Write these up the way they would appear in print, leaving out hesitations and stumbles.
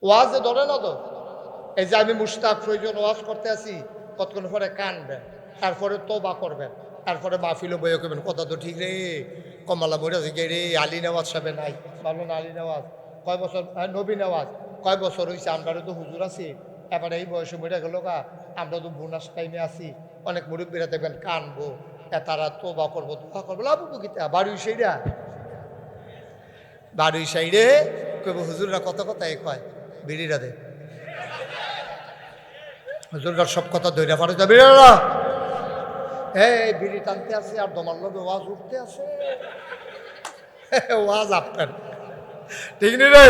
ওয়াজে ধরে না তো। এই যে আমি মুশতাক প্রয়োজন ওয়াজ করতে আসি, কতক্ষণ পরে কানবেন, তারপরে তোবা করবেন, তারপরে মাহফিলে বইয়ে করবেন কথা তো ঠিক রে, কমলা মরে আছে রে, আলী নেওয়াজ সাহেব নাই, ভালো না আলী নেওয়াজ কয় বছর, নবী নেওয়াজ কয় বছর হয়েছে, আমরা তো হুজুর আছি, এবার এই বয়সে মরে গেল গা, আমরা তো বোনাস টাইমে আছি, অনেক মুরব্বীরা দেখবেন কানবো, তারা তোবা করবো তোবা করবো লাভ কিতা বাড়ি সেইরা বাড়ি সাইডে কইব হুজুররা কত কথা এ কয় বিড়িরা দে, হুজুররা সব কথা ধৈর্য পারে যাবে না, এই বিড়ি টানতে আছে আর তোমার লোকে ওয়াজ উঠতে আছে, ওয়াজ আপনার ঠিক নেই রে।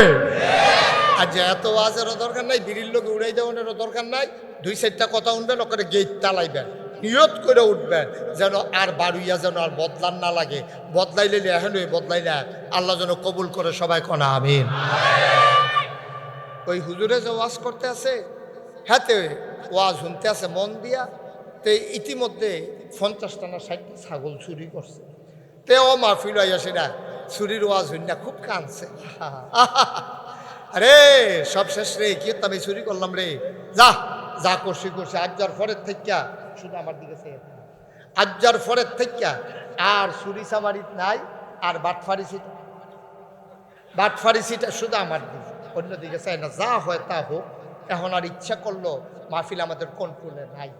আর যে এত ওয়াজেরও দরকার নাই, বিড়ির লোকে উড়াই দেওয়ানেরও দরকার নাই, দুই চারটা কথা উঠবেন, ওখানে গেট তালাইবেন, নিয়ত করে উঠবেন যেন আর বাড়ুইয়া যেন আর বদলান না লাগে, বদলাইলে এখন বদলাই না, আল্লাহ যেন কবুল করে সবাই কনা আমিন। ওই হুজুরে যে ওয়াজ করতে আছে হাতে ওয়াজ শুনতে আছে মন দিয়া, তো ইতিমধ্যে 50টা না 60টা ছাগল চুরি করছে, তে ও মাহফিল আইয়া সেটা চুরির ওয়াজ হইনা খুব কাঁদছে, আরে সব শেষ রে, কি আমি চুরি করলাম রে, যা যা করছি করছি, আজ যার পরের থেকে শুধু আমার দিকে চেয়ে থাকে, আজ যার পরের থেকে আর চুরি চামারিত নাই, আর বাটফারিসিটা শুধু আমার দিকে, অন্যদিকে চাই না, যা হয় তা হোক, এখন আর ইচ্ছা করলো মাহফিল আমাদের কন্ট্রোলে নাই,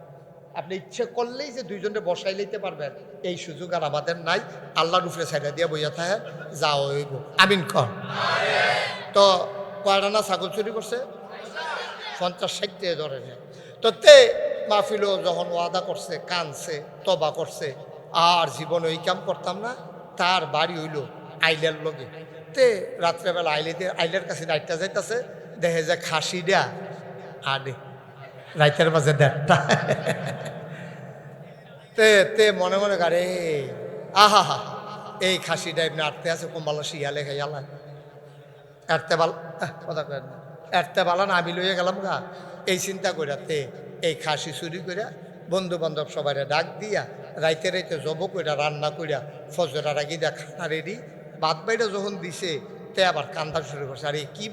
আপনি ইচ্ছে করলেই যে দুইজনে বসাই লইতে পারবেন এই সুযোগ আর আমাদের নাই, আল্লাহর উপরে সাইডা দিয়া বইয়া থাকে, যাও হইব আমিন কর। তো কয়টা না ছাগল চুরি করছে, 50-60 ধরে নেয়, তো তে মাহফিলও যখন ওয়াদা করছে, কানছে, তবা করছে, আর জীবন ওই কাম করতাম না, তার বাড়ি হইল আইলের লগে, তে রাত্রেবেলা আইলের কাছে রাইটটা যাইতেছে, দেখে যে খাসি দেয়া আডে রাইতের মাঝে দেড়টা, তে মনে মনে গাড়ে আহা হা, এই খাসি টাইপ না আটতে আছে কম্বালা শিয়ালে খাইয়ালা এরতে বাল কথা কয় না, এরতে বালা না আমি লইয়া গেলাম গা, এই চিন্তা কইরাতে এই খাসি চুরি কইরা বন্ধু বান্ধব সবাই ডাক দিয়া রাইতে রাইতে জব কইরা রান্না কইরা ফজরা রাগি দিয়া খানা রেডি, বাদ বাইরে যখন দিছে তে আবার কান্দা শুরু করছে, আরে কি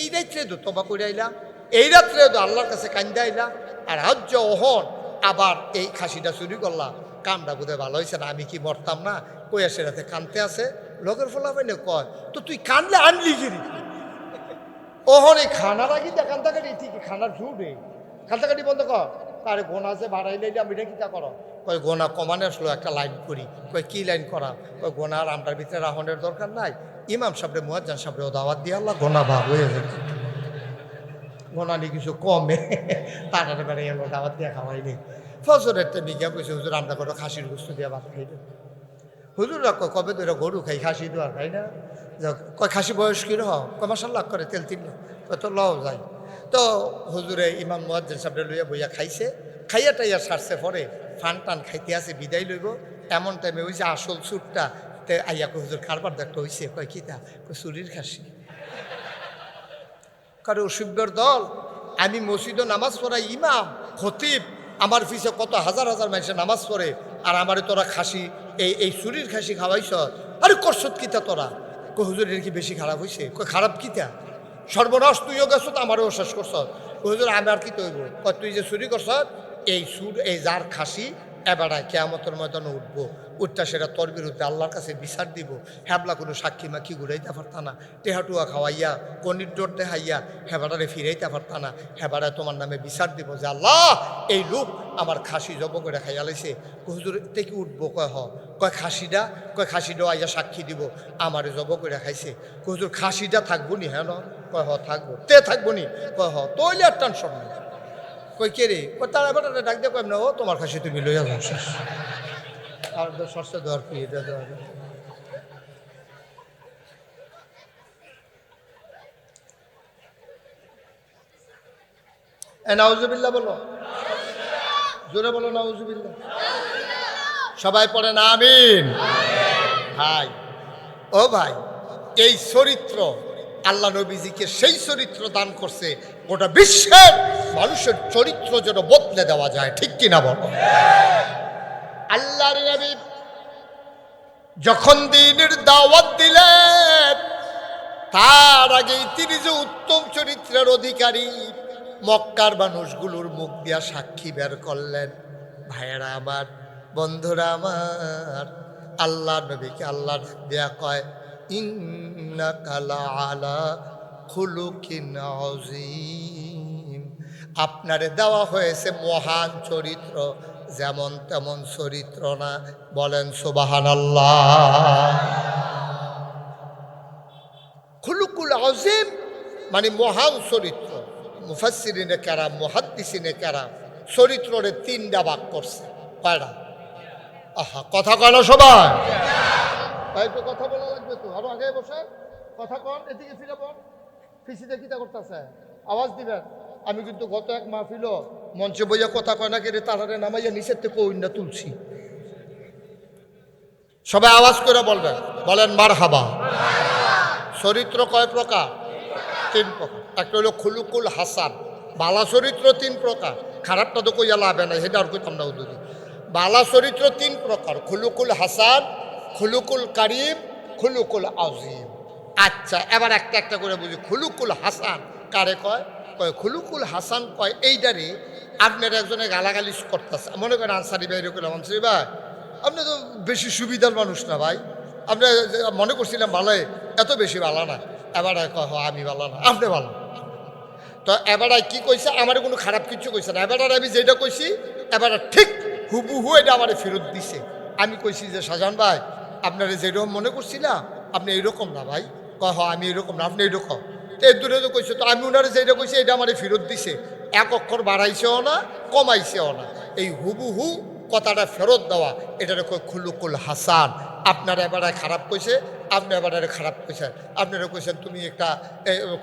এই রাত্রে তো তবা করে আইলাম, এই রাত্রে তো আল্লাহর কাছে কান্দা আইলাম, আর হজ্জ ওহন আবার এই খাসিটা চুরি করলাম, কামটা বোধহয় ভালো হয়েছে না, আমি কি মরতাম না, কই আসে রাতে কানতে আছে, লোকের ফলা পাইলে কয় তো তুই কানলে আনলি গিরি, ওহন এই খানার আগে কান্দাকাটি ঠিক খানার ঝুড়ে কান্দাকাটি বন্ধ কর, আরে গোনা যে বাড়াই লাইলে আমি এটা কিতা করো, কয় গোনা কমানে আসলো একটা লাইন করি, কয় কি লাইন করা, কয় গোনার আমটার ভিতরে রাহনের দরকার নাই, ইমাম সাহেব মুয়াজ্জিন সাহেব দাওয়াত দিয়ে আল্লাহ গোনা ভাগ হয়ে যাবে, গোনা নি কিছু কমে, তাড়াতাড়ি বেড়ে গেল দাওয়াত দিয়ে খাওয়াইনি, ফজরের টেমি গিয়া কইছে হুজুর আমরা কোনো খাসির গোস্ত দিয়ে ভাত খাইলে, হুজুররা কবে তো গরু খাই, খাসি তো আর খাই না, কয় খাসি বয়স কি রহ, কয় মাসাল্লাহ করে তেল তিল, কয় তো লও যায়, তো হুজুরে ইমাম মুয়াজ্জিন সাহেব লইয়া বইয়া খাইছে, খাইয়া টাইয়া সারছে পরে ফান টান খাইতে আছে বিদায় লইব, এমন টাইমে ওই যে আসল সুরটা তে আইয়া কই হুজুর কারবার দেখতে হয়েছে, কয় কিতা, কয় চুরির খাসি, কারো অসুবিধার দল, আমি মসজিদে নামাজ পড়াই ইমাম খতিব, আমার পিছে কত হাজার হাজার মানুষের নামাজ পড়ে, আর আমারে তোরা খাসি এই চুরির খাসি খাওয়াইছ, আরে করছত কিতা তোরা, কই হুজুর এর কি বেশি খারাপ হয়েছে, কই খারাপ কিতা, সর্বনাশ তুইও গেছ আমারও শেষ করছ, হুজুর আমি আর কি তৈব, কয় তুই যে চুরি করছ এই সুর এই যার খাসি এবারায় কেয়ামতের ময়দানে উঠবো, উঠটা সেটা তোর বিরুদ্ধে আল্লাহর কাছে বিচার দিব, হ্যাবলা কোনো সাক্ষী মাক্ষী ঘুরাইতে পারতা না, টেহাটুয়া খাওয়াইয়া কনির ডোর দেখাইয়া হেবাটারে ফিরাইতে পারতা না, হেবারায় তোমার নামে বিচার দিব যে আল্লাহ এই লোক আমার খাসি জব করে খাইয়া লাইছে, হুজুর থেকে উঠবো, কয় খাসিটা, কয় খাসিটাও আইয়া সাক্ষী দিব আমারে জব করে খাইছে, হুজুর খাসিটা থাকবো নি, হ্যাঁ কয় থাকবো, তে থাকবো নি, কয় তৈলে আর টেনশন নেই, কই কে রে, কই তারা বেটা ডাক দিয়ে কয় না ও তোমার কাছে তুমি লইয়া যাও শেষ, আর সরষে দেওয়ার কি এটা দেওয়া নাউজুবিল্লাহ বলো, জোরে বলো নাউজুবিল্লাহ, সবাই পড়ে না আমিন। ভাই ও ভাই, এই চরিত্র আল্লাহ নবীজিকে সেই চরিত্র দান করছে, গোটা বিশ্বের মানুষের চরিত্র যেন বদলে দেওয়া যায়, ঠিক কিনা বলো। আল্লাহর নবী যখন দ্বীনের দাওয়াত দিলেন, তার আগেই তিনি যে উত্তম চরিত্রের অধিকারী মক্কার মানুষগুলোর মুখ দিয়া সাক্ষী বের করলেন। ভাইয়েরা আমার, বন্ধুরা আমার, আল্লাহ নবীকে আল্লাহ দেয়া কয় ইন্নাকা লাআলা খুলুকিন আযীম। আপনারে দেওয়া হয়েছে মহান চরিত্র, যেমন তেমন চরিত্র না। বলেন সুবহানাল্লাহ। খুলুকুল আযীম মানে মহান চরিত্র। মুফাসসিরিনে কেরাম, মুহাদ্দিসিনে কেরাম চরিত্ররে তিনটা ভাগ করছে। কয়টা? আহা, কথা কয় না সবাই? ভাই তো কথা বলা লাগবে তো, আরো আগে বসে কথা কন, এদিকে ফিরে বল। ফিসিতে কিতা করতেছে, আওয়াজ দিবেন। আমি কিন্তু গত এক মাহফিল মঞ্চে বইয়া কথা কয় না কে তারারে নামাইয়া নিচের থেকে ওইনা তুলছি। সবাই আওয়াজ করে বলবেন, বলেন মারহাবা। চরিত্র কয় প্রকার? তিন প্রকার। একটা হলো খুলুকুল হাসান, বালা চরিত্র তিন প্রকার। খারাপটা তো কইয়া লাভে নাই, সেটা আর কইতাম না উদ্যোগী। বালা চরিত্র তিন প্রকার, খুলুকুল হাসান, খুলুকুল কারিম, খুলুকুল আযীম। আচ্ছা, এবার একটা একটা করে বুঝি। খুলুকুল হাসান কারে কয়? কয় খুলুকুল হাসান কয় এইটারে আপনার একজনে গালাগালি করতেছে। মনে করেন আনসারি ভাই, এরকম আনসারি ভাই আপনি তো বেশি সুবিধার মানুষ না ভাই, আপনি মনে করছিলাম ভালো, এত বেশি ভালো না। এবার কয় আমি ভালো না, আপনি ভালো। তো এবার কি কইছে? আমার কোনো খারাপ কিছু কইছে না। এবার আমি যেটা কইছি এবার ঠিক হুবহু এটা আমার ফেরত দিছে। আমি কইছি যে শাহজাহান ভাই, আপনারা যেরকম মনে করছিলাম আপনি এইরকম না ভাই। কয় আমি এরকম না, আপনি এইরকম। তো এর দূরে তো কইছে, তো আমি ওনারা যেটা কইছি এটা আমার ফেরত দিছে। এক অক্ষর বাড়াইছেও না, কমাইছেও না। এই হুবহু কথাটা ফেরত দেওয়া, এটারে কয় খুলুকুল হাসান। আপনারা এবারে খারাপ কইছে, আপনি এবারে খারাপ কইছেন। আপনারা কইছেন তুমি একটা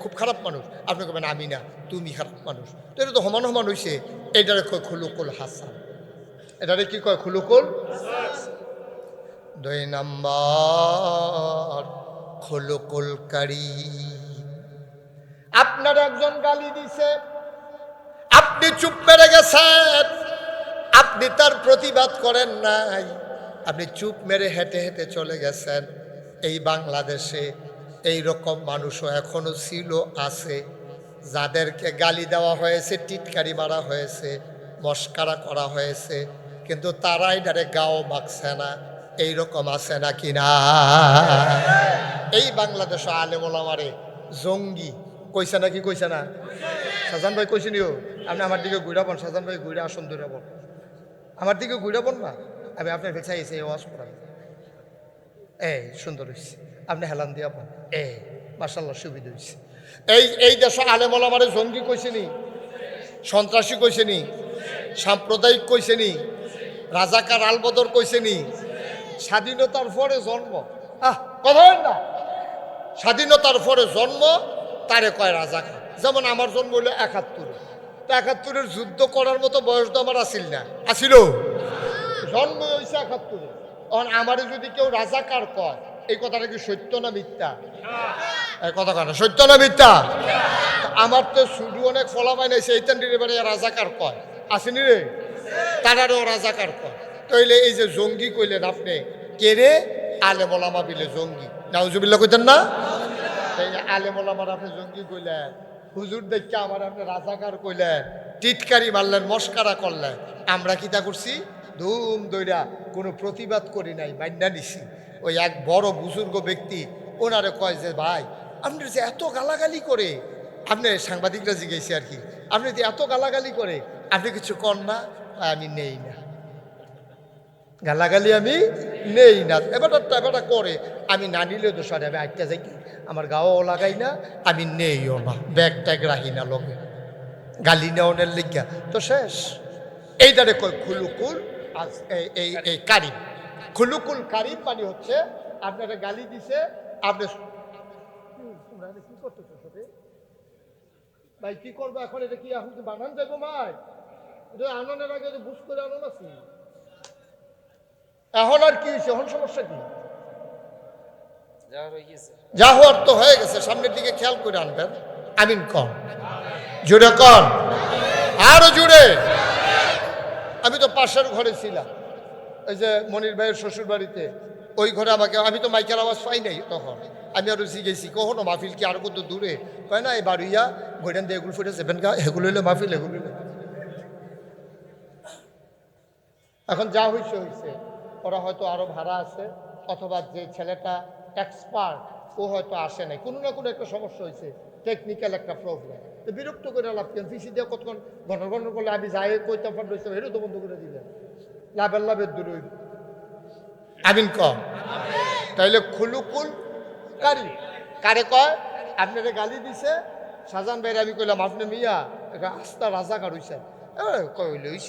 খুব খারাপ মানুষ, আপনি কবেন আমি না, তুমি খারাপ মানুষ। তো এটা তো সমান সমান হয়েছে। এটারে কয় খুলুকুল হাসান। এটারে কি কয়? খুলুকুল। দুই নম্বর খুলুকুল কারীম। আপনার একজন গালি দিছে, আপনি চুপ মেরে গেছেন, আপনি তার প্রতিবাদ করেন নাই, আপনি চুপ মেরে হেঁটে হেঁটে চলে গেছেন। এই বাংলাদেশে এই রকম মানুষও এখনো ছিল, আছে, যাদেরকে গালি দেওয়া হয়েছে, টিটকারি মারা হয়েছে, মস্কারা করা হয়েছে, কিন্তু তারাই ডারে গাও মাখছে না। এইরকম আছে নাকি না? এই বাংলাদেশে আলেম ওলামারে জঙ্গি কইছে নাকি? কইছে না? শাহজাহান ভাই কইছেন? আপনি আমার দিকে ঘুরাবন, শাহজাহান ভাই ঘুরে আসন ধরাবন, আমার দিকে ঘুরাবন না। আমি আপনার কাছে এসে ওয়াজ করাবো। এই সুন্দর হয়েছে, আপনি হেলান দিয়া পান। মাশাআল্লাহ, সুবিধা হয়েছে। এই দেশে আলেম ওলামারে জঙ্গি কইছেনি, সন্ত্রাসী কইছেনি, সাম্প্রদায়িক কইছেনি, রাজাকার আলবদর কইছেনি। স্বাধীনতার পরে জন্ম, কথা হয় না, স্বাধীনতার পরে জন্ম তারে কয় রাজাকার। যেমন আমার জন্ম হইল ৭১, তো ৭১-এর যুদ্ধ করার মতো বয়স তো আমার আসিল না, আসিল? জন্ম হয়েছে ৭১-এ। তখন আমারে যদি কেউ রাজাকার কয়, এই কথাটা কি সত্য না মিথ্যা? এই কথা কেন সত্য না মিথ্যা? আমার তো শুধু অনেক ফলাফাই নাইছে, এইটান এবারে রাজাকার কয়, আসেনি রে, তারারও রাজাকার কয়। তাইলে এই যে জঙ্গি কইলেন আপনি, কে রে? আলেম ওলামা বিলে জঙ্গি। নাউজুবিল্লাহ কইতেন না? আলেম ওলামার আপনি জঙ্গি কইলেন, হুজুর দেখে আমার আপনি রাজাকার কইলেন, টিটকারি মারলেন, মস্কারা করলেন। আমরা কিতা করছি? ধুম দইরা কোনো প্রতিবাদ করি নাই, মাইন্ডা নিছি। ওই এক বড় বুজুর্গ ব্যক্তি ওনারে কয় যে ভাই, আপনি যে এত গালাগালি করে, আপনি সাংবাদিকরা জিজ্ঞেসি আর কি, আপনি যে এত গালাগালি করে আপনি কিছু কর না? আমি নেই না গালাগালি, আমি নেই না। এবারটা করে আমি না নিলেও তো সরে, আমি আটটা যাই, আমার গাও লাগাই না, আমি নেইও না, ব্যাগ ট্যাগ রাখি না লোকে, গালি নেওয়ানের লিখা তো শেষ। এইটারে কয় খুলুকুল এই কারিম। খুলুকুল কারিম মানে হচ্ছে আপনারা গালি দিছে, আপনি কি করতেছে ভাই, কি করবো এখন? এটা কি এখন কি বানান যাবো ভাই? এটা আননের আগে বুঝ করে আনন আছে, এখন আর কি হয়েছে? এখন সমস্যা কি? যা হওয়ার তো হয়ে গেছে, সামনের দিকে খেয়াল করে আনবেন। আমিন কন, জুড়ে কন, আরো জুড়ে। আমি তো পাশের ঘরে ছিলাম, ওই যে মনির ভাইয়ের শ্বশুর বাড়িতে, ওই ঘরে আমাকে, আমি তো মাইকের আওয়াজ পাই নাই তখন, আমি আরো শিখেছি কখনো মাহফিল কি আর কত দূরে কয় না এই বাড়িয়া ঘড়েন দিয়ে এগুলো ফুটে যাবেন গা এগুলো হইলে মাহফিল এগুলো হইলে এখন যা হয়েছে হয়েছে ওরা হয়তো আরো ভাড়া আছে অথবা যে ছেলেটা এক্সপার্ট ও হয়তো আসে নাই কোনো না কোনো একটা সমস্যা হয়েছে টেকনিক্যাল একটা প্রবলেম তো বিরক্ত করে লাভ কেন পিসি দিয়ে কতক্ষণ ঘন ঘন করলে আমি যাই কইতাম ফাট রয়েছে হেঁটে তো বন্ধ করে দিলেন লাভের লাভের দূর হইল আমিন কম তাইলে খুলুকুল কারি কারে কয় আপনারে গালি দিছে শাহজাহান ভাইয়ের আমি কইলাম আপনি মিয়া একটা আস্তা রাজা কারুইছে কইলইস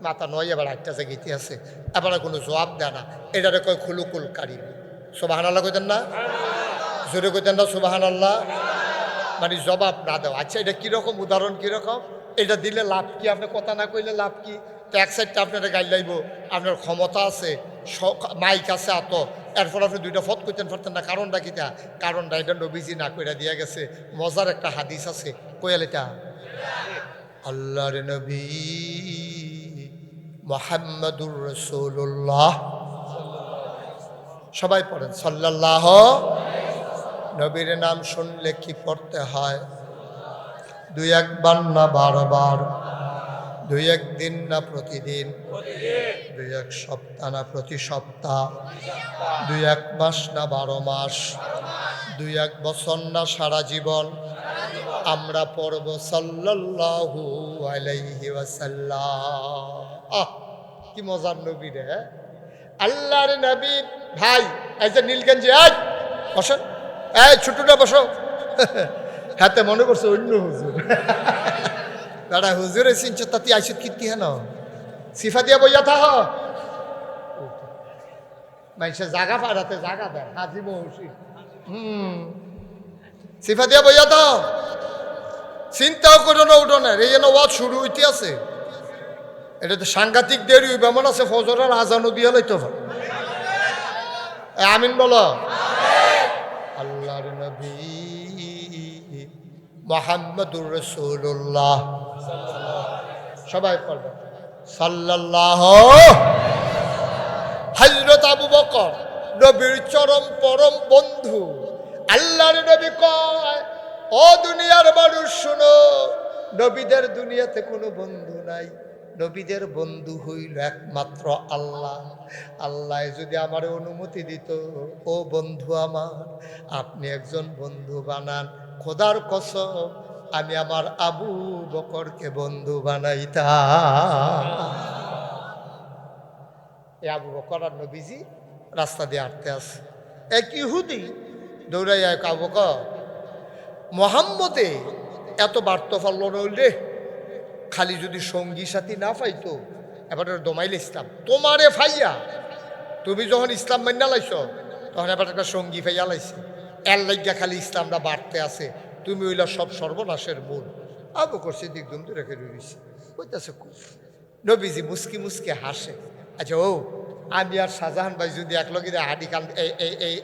মাথা নয় এবার একটা জায়গাতে আছে এবার কোনো জবাব দেয় না এটারে কয় খুলুকুল কারি সুবাহান আল্লাহ কইতেন না জোরে কইতেন না সুবাহান আল্লাহ মানে জবাব না দেওয়া আচ্ছা এটা কীরকম উদাহরণ কীরকম এটা দিলে লাভ কি আপনি কথা না কইলে লাভ কি তো এক সাইডটা আপনারা গাইল লাইব আপনার ক্ষমতা আছে মাইক আছে এত এরপর আপনি দুইটা ফত করতেন পারতেন না কারণটা কিটা কারণটা এটা নবীজি না কইরা দিয়া গেছে মজার একটা হাদিস আছে কইয়াল এটা আল্লাহর নবী মুহাম্মাদুর রাসূলুল্লাহ সবাই পড়েন সাল্লাল্লাহু নবীর নাম শুনলে কি পড়তে হয় দুই একবার না বারবার দুই একদিন না প্রতিদিন দুই এক সপ্তাহ না প্রতি সপ্তাহ দুই এক মাস না 12 মাস দুই এক বছর না সারা জীবন আমরা পড়ব সাল্লাল্লাহু আলাইহি ওয়াসাল্লাম কি মজার নবী রে আল্লাহর নবী ভাই এই যে নীলগঞ্জে আজ বসেন এই ছোটটা বসো হাতে মনে করছে অন্য হুজুর দাদা হুজুরে চিনছ তাতে আইসুত কীর্তি হেন সিফা দিয়া বইয়া থাহ মানুষে জাগা পাড়াতে জাগা দেয় হাজি মহসি সিফা দিয়া বইয়া থাহ চিন্তাও করো না উঠো না এই যেন ওয়াজ শুরু হইতে আছে এটা তো সাংঘাতিক দেরি বেমন আছে ফজরের আজানও দিয়ে লইতে আমিন বলো আল্লাহর নবী মুহাম্মাদুর রাসূলুল্লাহ সবাই পড়বে সাল্লাল্লাহু হযরত আবু বকর নবীর চরম পরম বন্ধু আল্লাহর নবী কয় ও দুনিয়ার মানুষ শুনো নবীদের দুনিয়াতে কোনো বন্ধু নাই নবীদের বন্ধু হইল একমাত্র আল্লাহ আল্লাহ যদি আমার অনুমতি দিত ও বন্ধু আমার আপনি একজন বন্ধু বানান খোদার কসম আমি আমার আবু বকরকে বন্ধু বানাইতাম এই আবু বকর আর নবীজি রাস্তা দিয়ে হাঁটতে আসে এক ইহুদি দৌড়াই এক আবু বকর মোহাম্মদে এত বার্তা পারল নইলে খালি যদি সঙ্গী সাথী না পাইতো এবার দমাইলে ইসলাম তোমারে ফাইয়া তুমি যখন ইসলাম মান্না লাইছ তখন এবার একটা সঙ্গী ফাইয়া লাইছে এর লাগিয়া খালি ইসলামটা বাড়তে আছে তুমি ওইলা সব সর্বনাশের মূল আবু বকর সিদ্দিক দুমতে রেখে রয়েছে কইতাছে নবীজি মুস্কি মুস্কি হাসে আচ্ছা ও আমি আর শাহজাহান ভাই যদি একলগে হাডি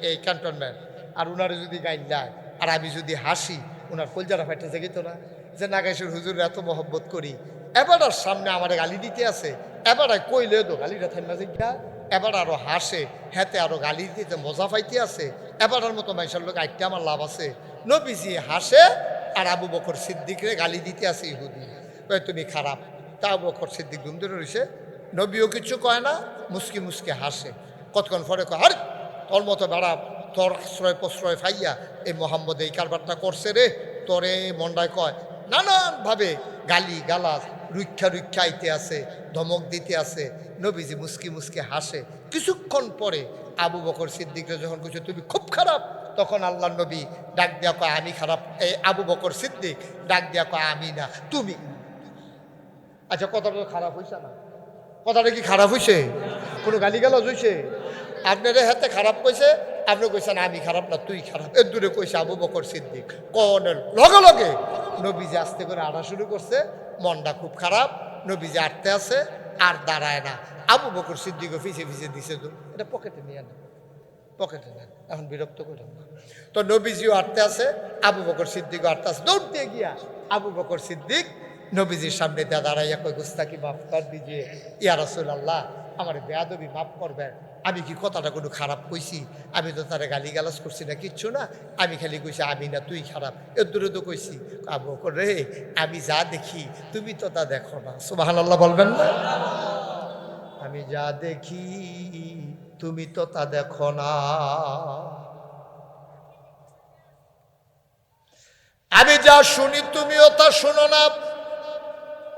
এই ক্যান্টনমেন্ট আর উনারে যদি গাইল দেয় আর আমি যদি হাসি ওনার কলজারা ফাইটা জেগিত না যে নাগাইশের হুজুর এত মহব্বত করি এবার আর সামনে আমার গালি দিতে আছে এবার আর কইলে তো গালিটা থাইমা জিজ্ঞা এবার আরো হাসে হেতে আরো গালি দিতে মজা পাইতে আছে এবারের মতো মানুষের লোক আইতে আমার লাভ আছে নবীজি হাসে আর আবু বকর সিদ্দিকরে গালি দিতে আছে ইহুদি তুমি খারাপ তা আবু বকর সিদ্দিক ঘুম ধরে রয়েছে নবীও কিছু কয় না মুসকি মুসকি হাসে কতক্ষণ পরে কয় আরে তোর মতো বেড়া তোর আশ্রয় প্রশ্রয় ফাইয়া এই মোহাম্মদ এই কারবারটা করছে রে তোরে মন্ডায় কয় নানানভাবে গালি গালাজ রুক্ষা রুক্ষা আইতে আছে ধমক দিতে আছে নবীজি মুসকি মুসকি হাসে কিছুক্ষণ পরে আবু বকর সিদ্দিকরা যখন কইছে তুমি খুব খারাপ তখন আল্লাহ নবী ডাক দিয়া কয় আমি খারাপ এই আবু বকর সিদ্দিক ডাক দিয়া কয় আমি না তুমি আচ্ছা কথাটা তো খারাপ হইছে না কথাটা কি খারাপ হইছে কোনো গালি গালাজ হইছে আপনারে হাতে খারাপ কইছে আপনি কইছেন আমি খারাপ না তুই খারাপ এর দূরে কইছে আবু বকর সিদ্দিক কনের লগে লগে নবীজি আস্তে করে আড়া শুরু করছে মনটা খুব খারাপ নবীজি আটতে আছে আর দাঁড়ায় না আবু বকর সিদ্দিকও ফিসে ফিসে দিছে তো এটা পকেটে নিয়ে নেন পকেটে নেন এখন বিরক্ত করেন না তো নবীজিও আটতে আছে আবু বকর সিদ্দিকও আটতে আছে দৌড় দিয়ে গিয়া আবু বকর সিদ্দিক নবীজির সামনে দাঁড়াইয়া কই গুস্তাকি মাফ কর দিজিয়ে ইয়া রাসূলুল্লাহ আমার বেয়াদবি মাফ করবেন আমি কি কথাটা কোনো খারাপ কইছি? আমি তো তারা গালি গালাজ করছি না, কিচ্ছু না। আমি খালি কইছি আমি না তুই খারাপ, এর দূরে তো কইছি। আবু বকর রে, আমি যা দেখি তুমি তো তা দেখো না। সুবহানাল্লাহ বলবেন না? আমি যা দেখি তুমি তো তা দেখো না। আমি যা শুনি তুমিও তা শোনো না।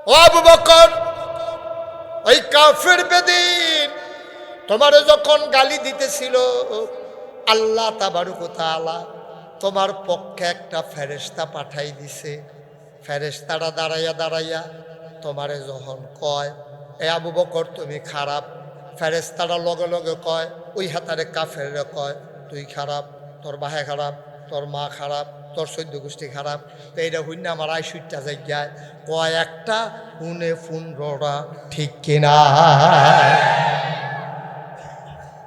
ও আবু বকর, ওই কাফের বেদিন তোমারে যখন গালি দিতেছিল, আল্লাহ তাবারক ওয়া তাআলা তোমার পক্ষে একটা ফেরেশতা পাঠাই দিছে। ফেরেশতাটা দাঁড়াইয়া দাঁড়াইয়া তোমারে যখন কয় এ আবু বকর তুমি খারাপ, ফেরেশতাটা লগে লগে কয় ওই হাতারে কাফেররে কয় তুই খারাপ, তোর বাহে খারাপ, তোর মা খারাপ, তোর সৈদ্য গোষ্ঠী খারাপ। তো এইটা হইন না আমার আইসুইটটা জায়গায় কয় একটা হুনে ফুনরা, ঠিক কিনা?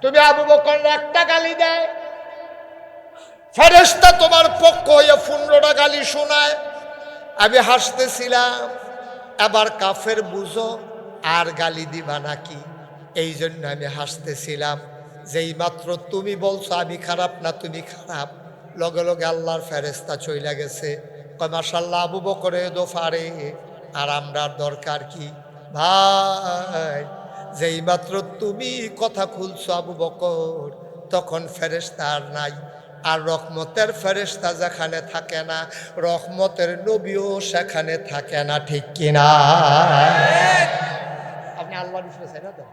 তুমি আবু বকর একটা গালি দেয়, ফেরেশতা তোমার পক্ষ হয়ে 15টা গালি শোনায়। আমি হাসতেছিলাম, এবার কাফের বুঝো আর গালি দিবা নাকি, এই জন্য আমি হাসতেছিলাম। যেই মাত্র তুমি বলছো আমি খারাপ না তুমি খারাপ, লগে লগে আল্লাহর ফেরেশতা চইলা গেছে। কয় মাশাআল্লাহ আবু বকরে দোফারে, আর আমরার দরকার কি ভাই? যেই মাত্র তুমি কথা খুলছো আবু বকর, তখন ফেরেশতা আর নাই। আর রহমতের ফেরেশতা যেখানে থাকে না, রহমতের নবীও সেখানে থাকে না, ঠিক কিনা? আপনি আল্লাহর বিশ্বাস না তো?